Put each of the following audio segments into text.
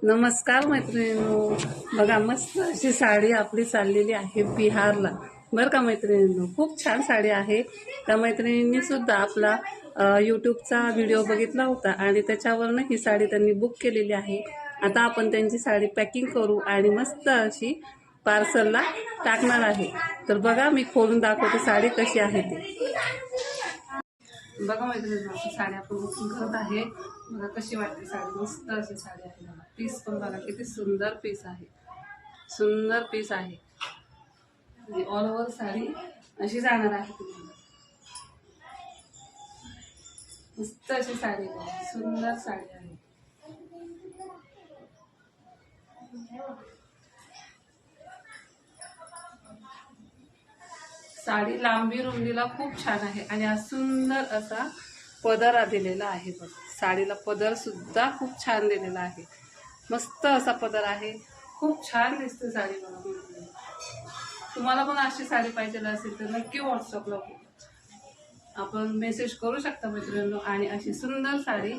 नमस्कार मैत्रिणींनो, बघा मस्त अशी साडी आपली चाललेली आहे बिहारला. बरं का मैत्रिणींनो, खूप छान साडी आहे. त्या मैत्रिणींनी सुद्धा आपला यूट्यूबचा व्हिडिओ बघितला होता आणि त्याच्यावरनं ही साडी त्यांनी बुक केलेली आहे. आता आपण त्यांची साडी पॅकिंग करू आणि मस्त अशी पार्सलला टाकणार आहे. तर बघा, मी खोलून दाखवते साडी कशी आहे ती. बघा मैत्रिणींनो, अशी साडी आपण बुकिंग करत आहे. बघा कशी वाटते साडी, मस्त अशी साडी आहे. बघा पीस पण बघा किती सुंदर पीस आहे, सुंदर पीस आहे. ऑल ओव्हर साडी अशी जाणार आहे तुम्हाला. मस्त अशी साडी आहे, सुंदर साडी आहे. साडी लांबी रुंदीला खूप छान आहे आणि हा सुंदर असा पदर दिलेला आहे. बघ, साडीला पदर सुद्धा खूप छान दिलेला आहे. मस्त असा पदर आहे, खूप छान दिसते साडी. बघा, तुम्हाला पण अशी साडी पाहिजे असेल तर नक्की व्हॉट्सअपला आपण मेसेज करू शकता मैत्रिणींनो आणि अशी सुंदर साडी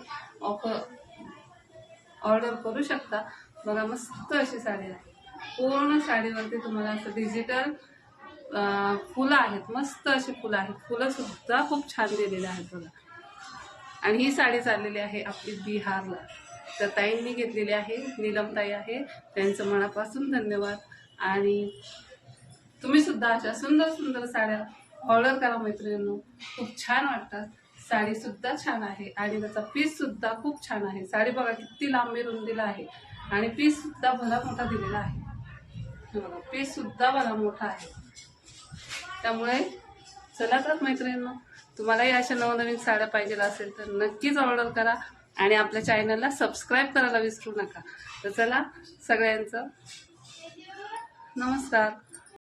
ऑर्डर करू शकता. बघा मस्त अशी साडी आहे. पूर्ण साडीवरती तुम्हाला असं डिजिटल फुलं आहेत, मस्त अशी फुलं आहेत. फुलं सुद्धा खूप छान दिलेली आहेत बघा. आणि ही साडी चाललेली आहे आपली बिहारला. तर ताईंनी घेतलेली आहे, नीलमताई आहे, त्यांचं मनापासून धन्यवाद. आणि तुम्ही सुद्धा अशा सुंदर सुंदर साड्या ऑर्डर करा मैत्रिणींनो, खूप छान वाटतात. साडी सुद्धा छान आहे आणि त्याचा पीस सुद्धा खूप छान आहे. साडी बघा किती लांबी रुंदीला आहे आणि पीस सुद्धा भला मोठा दिलेला आहे. बघा पीस सुद्धा भला मोठा आहे. त्यामुळे चला तर मैत्रिणींनो, तुम्हालाही अशा नवनवीन साड्या पाहिजे असेल तर नक्कीच ऑर्डर करा आणि आपल्या चॅनलला सबस्क्राईब करायला विसरू नका. तर चला, सगळ्यांचं नमस्कार.